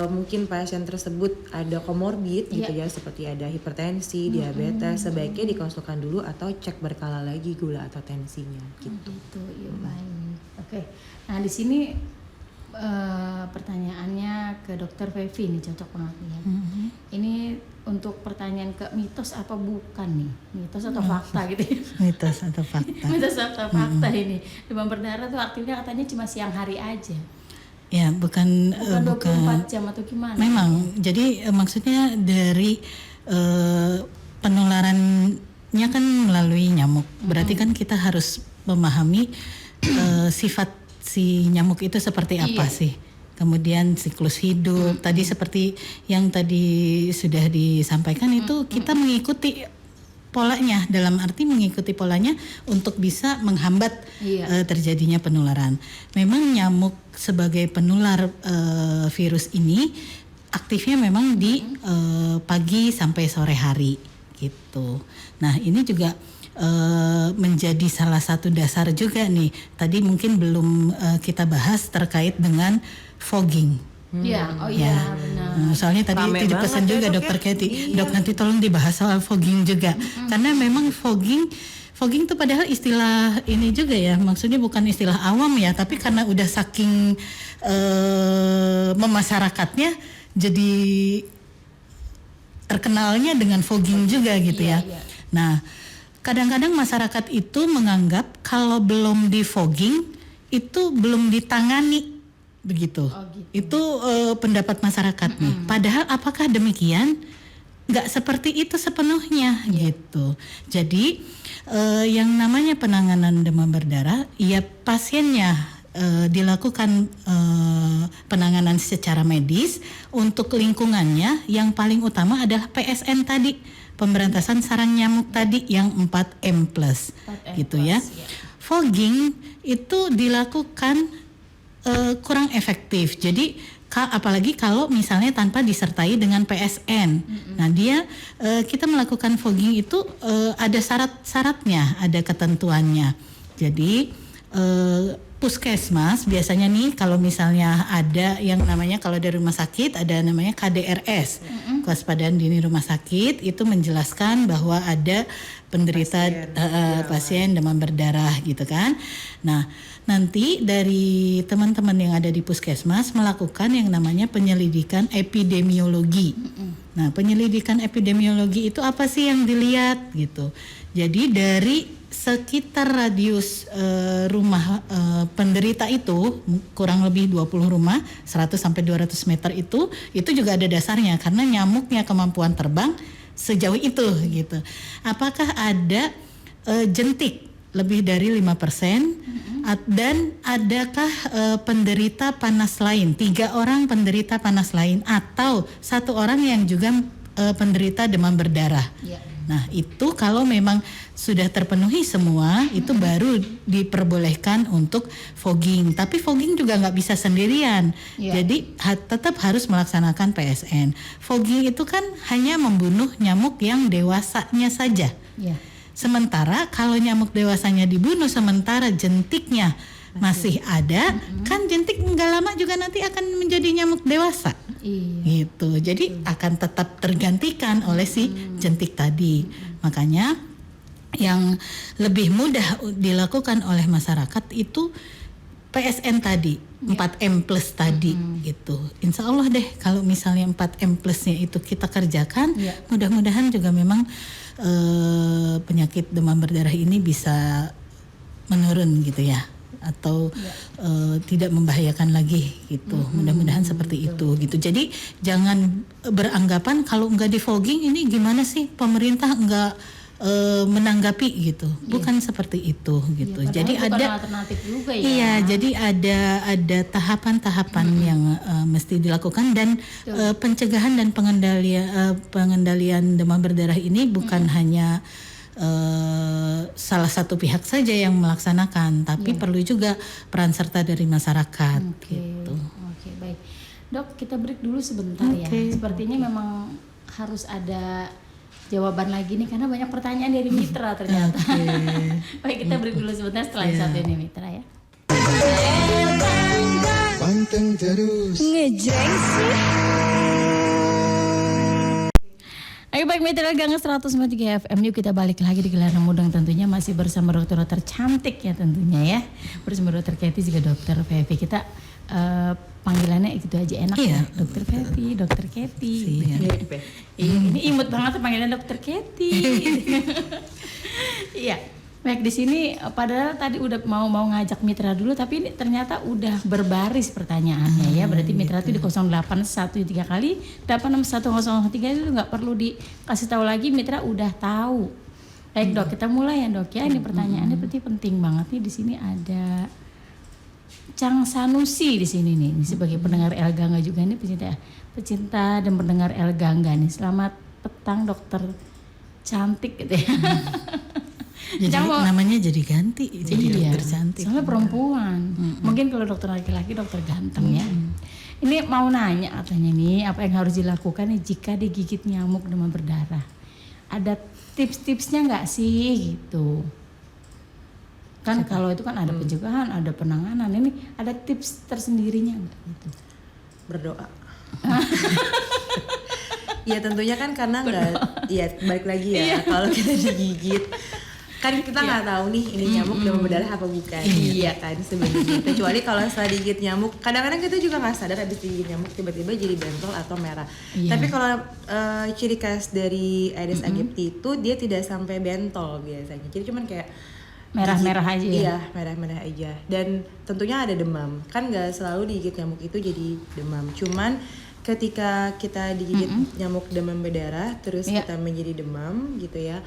mungkin pasien tersebut ada komorbid gitu ya, seperti ada hipertensi, diabetes, sebaiknya dikonsulkan dulu atau cek berkala lagi gula atau tensinya gitu. Gitu, iya baik. Oke, nah di sini pertanyaannya ke Dokter Fevi nih, cocok banget nih ya. Ini untuk pertanyaan ke mitos apa bukan nih? Mitos atau fakta gitu ya? Mitos atau fakta? Mitos atau fakta ini. Demam berdarah tuh aktifnya katanya cuma siang hari aja. Ya, bukan 24 jam atau gimana? Memang. Jadi maksudnya dari penularannya kan melalui nyamuk. Berarti kan kita harus memahami sifat si nyamuk itu seperti apa sih. Kemudian siklus hidup tadi seperti yang tadi sudah disampaikan itu kita mengikuti polanya, dalam arti mengikuti polanya untuk bisa menghambat terjadinya penularan. Memang nyamuk sebagai penular virus ini aktifnya memang di pagi sampai sore hari gitu. Nah ini juga menjadi salah satu dasar juga nih. Tadi mungkin belum kita bahas terkait dengan fogging. Iya, benar. Soalnya tadi Rame titip banget pesan ya, juga Dok, Dokter ya? Katy. Iya. Dok nanti tolong dibahas soal fogging juga. Karena memang fogging itu padahal istilah ini juga ya. Maksudnya bukan istilah awam ya, tapi karena udah saking memasyarakatnya jadi terkenalnya dengan fogging juga gitu ya. Nah, kadang-kadang masyarakat itu menganggap kalau belum di fogging itu belum ditangani begitu. Itu pendapat masyarakat nih. Padahal apakah demikian? Nggak seperti itu sepenuhnya gitu. Jadi yang namanya penanganan demam berdarah, ya pasiennya dilakukan penanganan secara medis. Untuk lingkungannya yang paling utama adalah PSN tadi, pemberantasan sarang nyamuk tadi yang 4M+, gitu ya. Fogging itu dilakukan kurang efektif. Jadi apalagi kalau misalnya tanpa disertai dengan PSN. Nah, kita melakukan fogging itu ada syarat-syaratnya, ada ketentuannya. Jadi puskesmas biasanya nih kalau misalnya ada yang namanya, kalau dari rumah sakit ada namanya KDRS, kewaspadaan dini rumah sakit, itu menjelaskan bahwa ada penderita pasien demam berdarah gitu kan. Nah, nanti dari teman-teman yang ada di puskesmas melakukan yang namanya penyelidikan epidemiologi. Nah, penyelidikan epidemiologi itu apa sih yang dilihat gitu. Jadi dari sekitar radius rumah penderita itu kurang lebih 20 rumah, 100 sampai 200 meter itu juga ada dasarnya karena nyamuknya kemampuan terbang sejauh itu gitu. Apakah ada jentik lebih dari 5%, dan adakah penderita panas lain, 3 orang penderita panas lain atau 1 orang yang juga penderita demam berdarah. Nah, itu kalau memang sudah terpenuhi semua, itu baru diperbolehkan untuk fogging. Tapi fogging juga nggak bisa sendirian. Jadi tetap harus melaksanakan PSN. Fogging itu kan hanya membunuh nyamuk yang dewasanya saja. Sementara kalau nyamuk dewasanya dibunuh sementara jentiknya masih ada, kan jentik nggak lama juga nanti akan menjadi nyamuk dewasa. Gitu. Jadi akan tetap tergantikan oleh si jentik tadi. Makanya yang lebih mudah dilakukan oleh masyarakat itu PSN tadi, 4M+ tadi gitu. Insya Allah deh kalau misalnya 4M+-nya itu kita kerjakan, mudah-mudahan juga memang penyakit demam berdarah ini bisa menurun gitu ya. atau tidak membahayakan lagi gitu. Mudah-mudahan seperti itu gitu. Jadi jangan beranggapan kalau nggak di fogging ini gimana sih pemerintah nggak menanggapi gitu. Bukan seperti itu gitu. Iya, Jadi padahal bukan ada alternatif juga ya. Iya, jadi ada tahapan-tahapan yang mesti dilakukan dan pencegahan dan pengendalian demam berdarah ini bukan hanya salah satu pihak saja yang melaksanakan, tapi perlu juga peran serta dari masyarakat gitu. Oke, baik. Dok, kita break dulu sebentar ya. Sepertinya memang harus ada jawaban lagi nih karena banyak pertanyaan dari mitra ternyata. Baik, kita break dulu sebentar setelah satu ini mitra ya. Panteng terus. Ngejreng sih. Ayo baik mitra Gang 103 FM, yuk kita balik lagi di Gelaran Mudeng tentunya masih bersama dokter-dokter cantik ya tentunya ya. Bersama dokter Kety juga dokter Fevi. Kita panggilannya itu aja enak ya. Dokter Fevi, dokter Kety. Ini imut banget panggilan dokter Kety. Iya. Baik, di sini padahal tadi udah mau ngajak mitra dulu tapi ini ternyata udah berbaris pertanyaannya ya. Berarti mitra itu di 0813 kali 86103 itu nggak perlu dikasih tahu lagi, mitra udah tahu. Baik dok, kita mulai ya dok ya. Ini pertanyaannya berarti penting banget nih. Di sini ada Cang Sanusi di sini nih. Ini sebagai pendengar El Gangga juga nih, pecinta dan pendengar El Gangga nih. Selamat petang dokter cantik gitu ya. Jadi namanya jadi ganti, jadi dokter cantik. Soalnya perempuan. Mungkin kalau dokter laki-laki dokter ganteng ya. Ini mau nanya katanya nih, apa yang harus dilakukan nih jika digigit nyamuk demam berdarah? Ada tips-tipsnya nggak sih gitu? Kan kalau itu kan ada pencegahan, ada penanganan. Ini ada tips tersendirinya nggak gitu? Berdoa. Ya tentunya kan karena nggak, ya balik lagi ya kalau kita digigit kan kita nggak tahu nih ini nyamuk demam berdarah apa bukan. Iya kan sebenarnya. Kecuali kalau setelah digigit nyamuk, kadang-kadang kita juga nggak sadar habis digigit nyamuk tiba-tiba jadi bentol atau merah. Tapi kalau ciri khas dari Aedes aegypti itu dia tidak sampai bentol biasanya. Jadi cuman kayak merah-merah aja ya? Iya, merah-merah aja. Dan tentunya ada demam. Kan nggak selalu digigit nyamuk itu jadi demam. Cuman ketika kita digigit nyamuk demam berdarah terus kita menjadi demam gitu ya.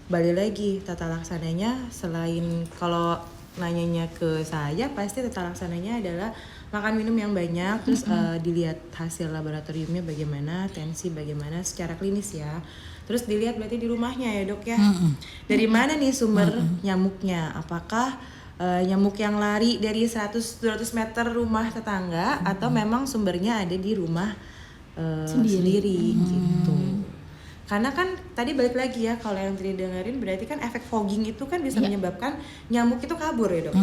Balik lagi tata laksananya, selain kalau nanyanya ke saya pasti tata laksananya adalah makan minum yang banyak, terus dilihat hasil laboratoriumnya bagaimana, tensi bagaimana secara klinis ya. Terus dilihat berarti di rumahnya ya dok ya. Dari mana nih sumber nyamuknya? Apakah nyamuk yang lari dari 100-200 meter rumah tetangga atau memang sumbernya ada di rumah sendiri gitu. Karena kan tadi balik lagi ya, kalau yang tadi dengerin berarti kan efek fogging itu kan bisa menyebabkan nyamuk itu kabur ya dok.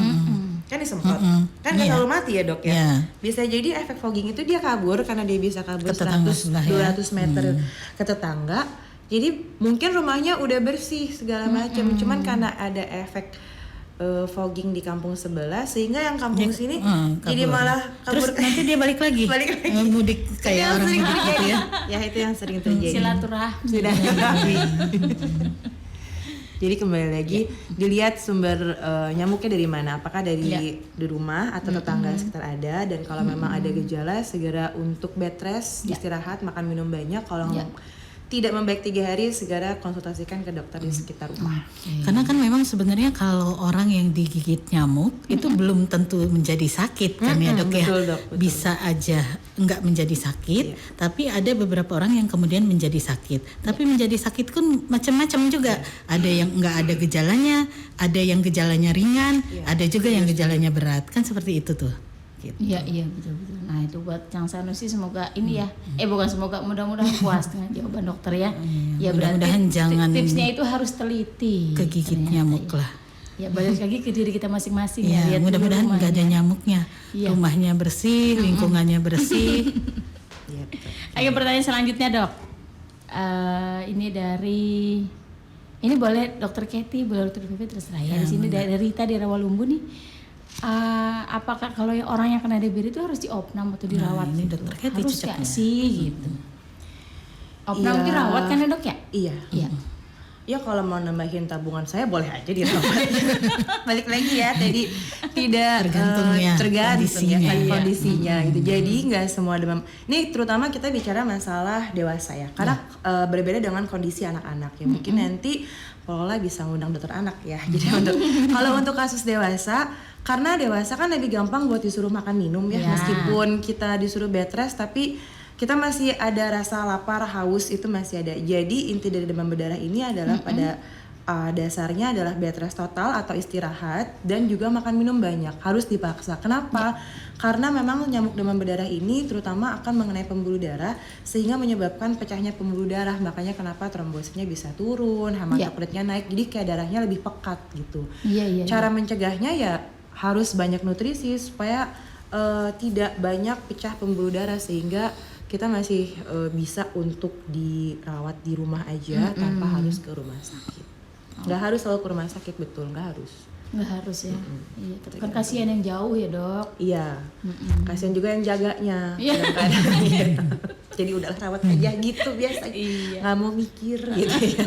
Kan disemprot. Kan nggak selalu mati ya dok ya. Bisa jadi efek fogging itu dia kabur karena dia bisa kabur 100-200 meter ke tetangga. Jadi mungkin rumahnya udah bersih segala macam, cuman karena ada efek fogging di kampung sebelah sehingga yang kampung sini jadi malah kabur. Terus nanti dia balik lagi. Mudik kayak orang mudik gitu ya. Ya itu yang sering terjadi. Silaturahmi. Jadi kembali lagi dilihat sumber nyamuknya dari mana. Apakah dari di rumah atau tetangga sekitar ada, dan kalau memang ada gejala segera untuk bed rest, istirahat, makan minum banyak. Kalau tidak membaik 3 hari, segera konsultasikan ke dokter di sekitar rumah. Karena kan memang sebenarnya kalau orang yang digigit nyamuk itu belum tentu menjadi sakit kan ya dok ya. Betul, betul. Bisa aja nggak menjadi sakit, tapi ada beberapa orang yang kemudian menjadi sakit. Tapi menjadi sakit pun macam-macam juga. Ada yang nggak ada gejalanya, ada yang gejalanya ringan, ada juga yang gejalanya berat. Kan seperti itu tuh. Gitu. Iya betul. Nah itu buat Cang Sanusi semoga ini ya, bukan semoga, mudah-mudahan puas dengan jawaban dokter ya. Ya mudah-mudahan jangan tipsnya itu harus teliti. Kegigit nyamuk lah. Ya balik lagi ke diri kita masing-masing ya. Ya mudah-mudahan nggak ada nyamuknya. Rumahnya bersih, lingkungannya bersih. Ayo pertanyaan selanjutnya dok. Ini boleh dokter Kety, boleh dokter Vivi, terserah ya. Di sini dari Rita di Rawalumbu nih. Apakah kalau orang yang kena DBD itu harus diopnam atau dirawat? Ini dokter Kety harus nggak sih gitu? Opnam dirawat kan ya dok ya? Iya. ya kalau mau nambahin tabungan saya boleh aja dirawat. Balik lagi ya, tadi tidak Tergantung ya, kondisinya gitu. Jadi nggak semua demam. Ini terutama kita bicara masalah dewasa ya, karena berbeda dengan kondisi anak-anak ya. Mungkin nanti Lola bisa ngundang dokter anak ya. Jadi kalau untuk kasus dewasa, karena dewasa kan lebih gampang buat disuruh makan minum ya, meskipun kita disuruh bed rest tapi kita masih ada rasa lapar, haus itu masih ada. Jadi inti dari demam berdarah ini adalah pada dasarnya adalah bed rest total atau istirahat dan juga makan minum banyak, harus dipaksa. Kenapa? Karena memang nyamuk demam berdarah ini terutama akan mengenai pembuluh darah sehingga menyebabkan pecahnya pembuluh darah. Makanya kenapa trombositnya bisa turun, hematokritnya naik, jadi kayak darahnya lebih pekat gitu. Cara mencegahnya ya harus banyak nutrisi supaya tidak banyak pecah pembuluh darah sehingga kita masih bisa untuk dirawat di rumah aja tanpa harus ke rumah sakit. Nggak harus selalu ke rumah sakit, betul, nggak harus. Nggak harus ya. Iya, tapi kan kasihan yang jauh ya, Dok. Iya. Kasihan juga yang jaganya. Iya. Jadi udahlah rawat aja gitu biasa. Nggak mau mikir gitu ya.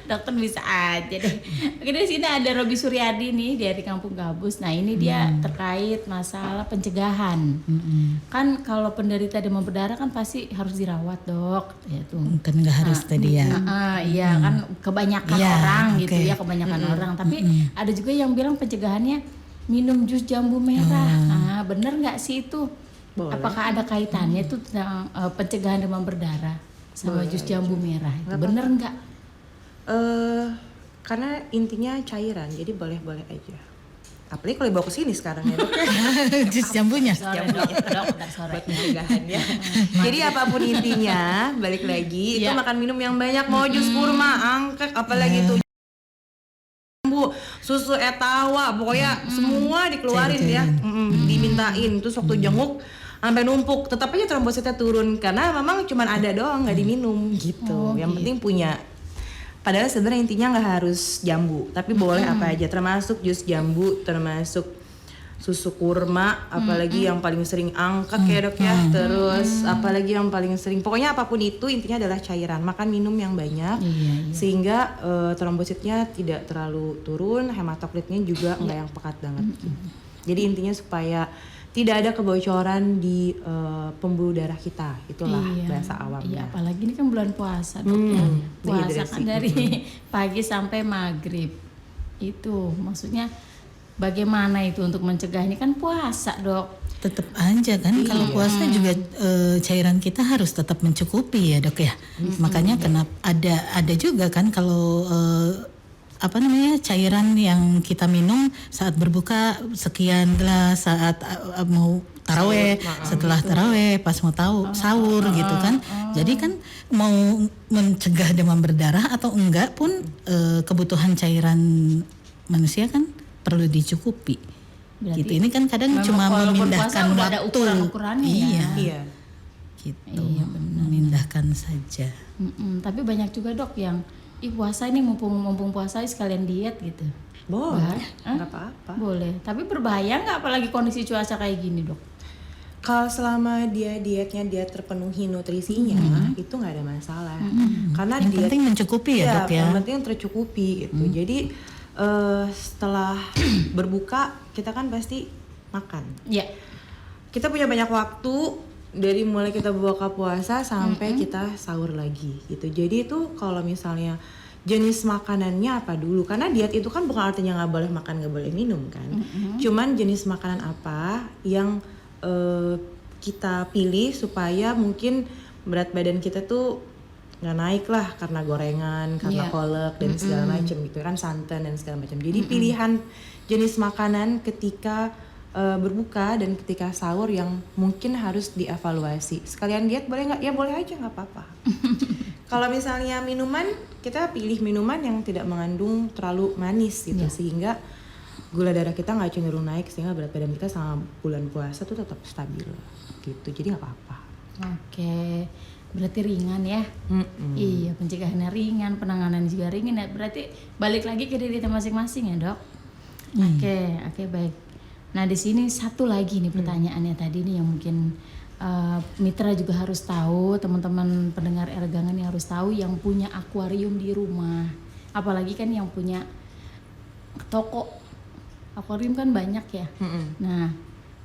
Dokter bisa aja deh. Oke, di sini ada Robi Suryadi nih dari Kampung Gabus. Nah, ini dia terkait masalah pencegahan. Kan kalau penderita demam berdarah kan pasti harus dirawat, Dok. Ya tuh. Kan nggak harus tadi ya. Iya kan kebanyakan orang gitu ya, kebanyakan orang. Tapi ada juga yang bilang pencegahannya minum jus jambu merah. Nah, bener nggak sih itu? Boleh. Apakah ada kaitannya itu tentang pencegahan demam berdarah sama jus jambu merah? Itu bener nggak? Karena intinya cairan, jadi boleh-boleh aja. Apalagi kalau dibawa ke sini sekarang ya, Dok. Jus jambunya. Buat pencegahan ya. Jadi apapun intinya, balik lagi itu makan minum yang banyak, mau jus kurma, angkek, apalagi tuh jambu, susu etawa, pokoknya semua dikeluarin ya, dimintain. Terus waktu jenguk sampai numpuk, tetap aja trombositnya turun karena memang cuma ada doang, nggak diminum gitu. Yang penting punya. Padahal sebenarnya intinya nggak harus jambu, tapi boleh apa aja, termasuk jus jambu, termasuk susu kurma, apalagi yang paling sering angkat ya, Dok ya. Terus apalagi yang paling sering, pokoknya apapun itu intinya adalah cairan, makan minum yang banyak, sehingga trombositnya tidak terlalu turun, hematokritnya juga nggak yang pekat banget. Jadi intinya supaya tidak ada kebocoran di pembuluh darah kita, itulah bahasa awamnya. Iya, apalagi ini kan bulan puasa, Dok ya. Puasa kan dari pagi sampai maghrib. Itu maksudnya bagaimana itu untuk mencegah, ini kan puasa, Dok. Tetap aja kan kalau puasa juga cairan kita harus tetap mencukupi ya, Dok ya. Makanya kenapa ada juga kan kalau cairan yang kita minum saat berbuka sekian gelas, saat mau taraweh, setelah taraweh, pas mau sahur gitu kan. Jadi kan mau mencegah demam berdarah atau enggak pun kebutuhan cairan manusia kan perlu dicukupi. Berarti gitu. Ini kan kadang cuma memindahkan waktu. Ada ukuran-ukurannya iya. Gitu. Iya, memindahkan saja. Tapi banyak juga, Dok, yang puasa ini mumpung puasa sekalian diet gitu. Boleh, nggak apa-apa. Boleh, tapi berbahaya nggak apalagi kondisi cuaca kayak gini, Dok? Kalau selama dietnya terpenuhi nutrisinya, itu nggak ada masalah. Karena yang penting mencukupi ya, Dok ya. Yang penting tercukupi gitu. Jadi setelah berbuka kita kan pasti makan. Iya. Kita punya banyak waktu dari mulai kita buka puasa sampai kita sahur lagi gitu. Jadi itu kalau misalnya jenis makanannya apa dulu, karena diet itu kan bukan artinya nggak boleh makan, nggak boleh minum kan. Cuman jenis makanan apa yang kita pilih supaya mungkin berat badan kita tuh nggak naik lah karena gorengan, karena kolak dan segala macam gitu kan, santan dan segala macam. Jadi pilihan jenis makanan ketika berbuka dan ketika sahur yang mungkin harus dievaluasi. Sekalian diet boleh nggak? Ya boleh aja, nggak apa-apa. Kalau misalnya minuman, kita pilih minuman yang tidak mengandung terlalu manis gitu, sehingga gula darah kita nggak cenderung naik, sehingga berat badan kita sama bulan puasa tuh tetap stabil gitu. Jadi nggak apa-apa. Oke, berarti ringan ya. Iya, pencegahannya ringan, penanganan juga ringan ya. Berarti balik lagi ke diri kita masing-masing ya, Dok. Oke, baik. Nah, di sini satu lagi nih pertanyaannya tadi nih yang mungkin Mitra juga harus tahu, teman-teman pendengar Ergangan yang harus tahu yang punya akuarium di rumah, apalagi kan yang punya toko akuarium kan banyak ya. Nah,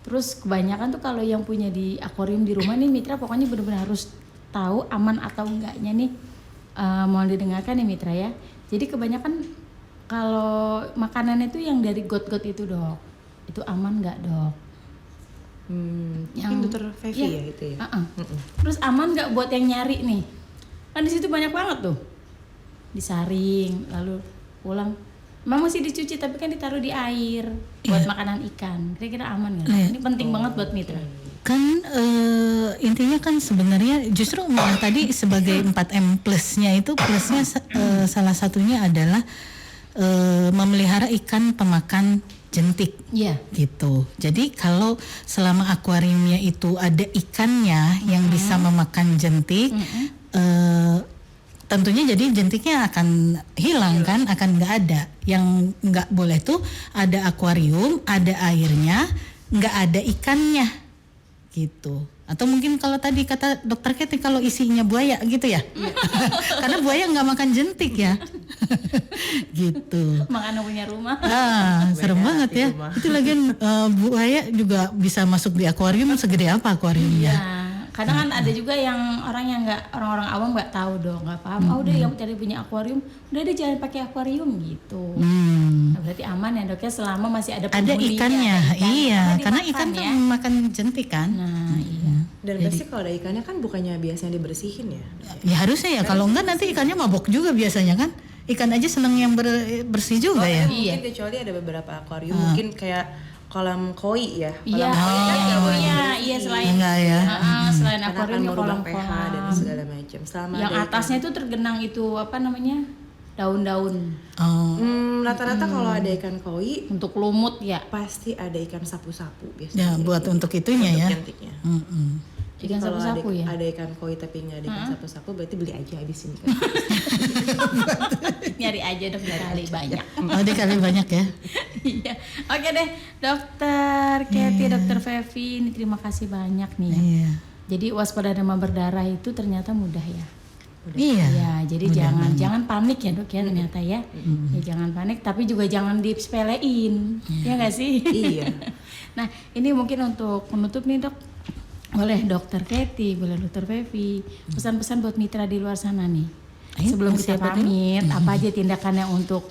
terus kebanyakan tuh kalau yang punya di akuarium di rumah nih Mitra pokoknya benar-benar harus tahu aman atau enggaknya nih. Mohon didengarkan nih Mitra ya. Jadi kebanyakan kalau makanan itu yang dari got-got itu Dok, itu aman nggak Dok? Yang dokter Fevi ya itu ya. Terus aman nggak buat yang nyari nih? Kan di situ banyak banget tuh, disaring lalu pulang. Memang masih dicuci tapi kan ditaruh di air buat makanan ikan. Kira-kira aman nggak? Ini penting banget buat Mitra. Kan intinya kan sebenarnya justru yang tadi sebagai 4M plusnya itu plusnya salah satunya adalah memelihara ikan pemakan jentik. Iya. Gitu. Jadi kalau selama akuariumnya itu ada ikannya yang bisa memakan jentik, tentunya jadi jentiknya akan hilang kan, akan nggak ada. Yang nggak boleh tuh ada akuarium, ada airnya, nggak ada ikannya, gitu. Atau mungkin kalau tadi kata dokter Keti kalau isinya buaya gitu ya, karena buaya nggak makan jentik ya, gitu. Makanya punya rumah. Serem banget ya. Itu lagian buaya juga bisa masuk di akuarium, segede apa akuariumnya? Kadang kan ada juga yang orang-orang awam nggak tahu dong, nggak paham. Udah yang tadi punya akuarium, udah deh jangan pakai akuarium gitu. Nah, berarti aman ya Dok ya selama masih ada penghuninya. Ikannya, ada ikan. iya. Karena dimakan ikan kan makan jentik kan. Nah, iya. Dan pasti kalau ada ikannya kan bukannya biasanya dibersihin ya? Ya harusnya ya. Kalau enggak nanti ikannya mabok juga biasanya kan. Ikan aja seneng yang bersih juga ya. Mungkin kecuali ada beberapa akuarium mungkin kayak kolam koi ya. Iya, iya selain Enggak ya. Selain Karena akuarium akan ya merubah kolam pH dan segala macam. Selama yang ada atasnya itu tergenang itu apa namanya, daun-daun Oh. rata-rata kalau ada ikan koi untuk lumut ya. pasti ada ikan sapu-sapu Ya biasanya. buat untuk itunya Untuk ya. jentiknya. Ikan Kalau sapu-sapu ada, ya. ada ikan koi tapi nggak ada ikan sapu-sapu berarti beli aja habisin kan. Nyari aja dong kali banyak. Oh dikali banyak ya. Iya. Oke deh, Dokter Keti, Dokter Fevi, ini terima kasih banyak nih. Iya. Jadi waspada demam berdarah itu ternyata mudah ya. Iya. Ya, jadi jangan panik ya Dok ya ternyata ya. Ya jangan panik tapi juga jangan disepelein. Ya nggak sih? Iya. Nah, ini mungkin untuk menutup nih Dok. Boleh Dokter Keti, boleh Dokter Fevi, pesan-pesan buat mitra di luar sana nih. Sebelum kita siapa dulu? pamit, apa aja tindakannya untuk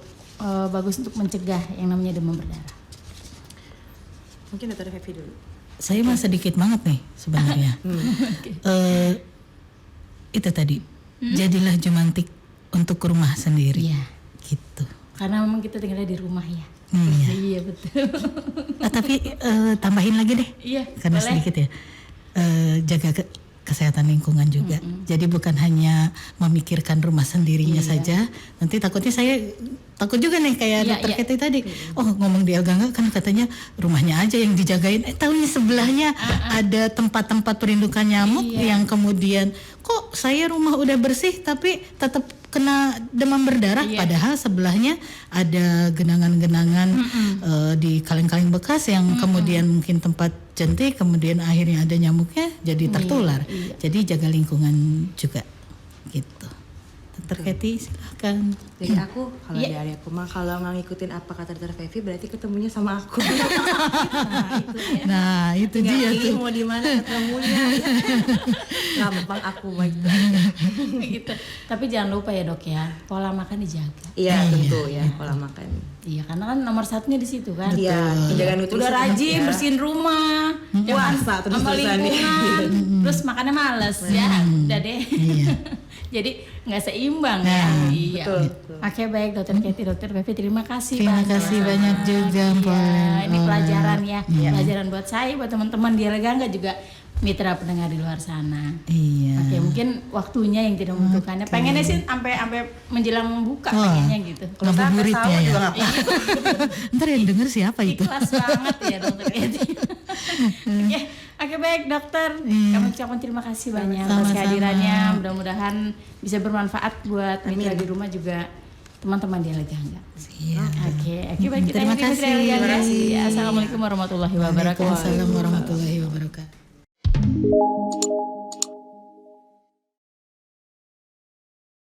bagus untuk mencegah yang namanya demam berdarah? Mungkin dokter Fevi dulu. Saya mah sedikit banget nih sebenarnya. Itu tadi, jadilah jumantik untuk rumah sendiri. Iya. Gitu. Karena memang kita tinggalnya di rumah ya. Iya. Iya betul. Tapi tambahin lagi deh. Iya. Karena boleh. sedikit ya. Jaga kesehatan lingkungan juga. Jadi bukan hanya memikirkan rumah sendirinya saja. Nanti takutnya saya takut juga nih kayak dokter Keti tadi. Oh ngomong di Elgangga kan katanya rumahnya aja yang dijagain. Tahunya sebelahnya ada tempat-tempat perindukan nyamuk yang kemudian kok saya rumah udah bersih tapi tetap kena demam berdarah, padahal sebelahnya ada genangan-genangan di kaleng-kaleng bekas yang kemudian mungkin tempat jentik, kemudian akhirnya ada nyamuknya jadi tertular. Jadi jaga lingkungan juga gitu. Dokter Keti silahkan. Jadi aku kalau dari aku mah kalau nggak ngikutin apa kata dokter Fevi berarti ketemunya sama aku. Nah itu dia tuh. Mau di mana ketemunya? Gampang aku mah itu. Gitu. Tapi jangan lupa ya Dok ya, pola makan dijaga. Iya tentu ya pola makan. Iya karena kan nomor satunya di situ kan. Iya menjaga nutrisi. Udah rajin ya. bersihin rumah, Puasa sama lingkungan, terus makannya males ya, udah deh. Jadi nggak seimbang ya. Iya. Betul. Oke baik Dokter Keti, Dokter Fevi terima kasih Terima kasih banyak juga Ini pelajaran ya, pelajaran buat saya, buat teman-teman di Elgangga juga mitra pendengar di luar sana. Iya. Oke mungkin waktunya yang tidak membutuhkannya. Pengennya sih sampai menjelang buka pengennya gitu. Ngabuburitnya ya. Ntar yang denger siapa itu? Ikhlas banget ya Dokter Keti. Oke baik dokter, kami ucapkan terima kasih banyak atas kehadirannya. Mudah-mudahan bisa bermanfaat buat mitra di rumah juga teman-teman di Elgangga. Oke baik kita Terima kasih. Assalamualaikum warahmatullahi wabarakatuh. Waalaikumsalam warahmatullahi wabarakatuh. Assalamualaikum.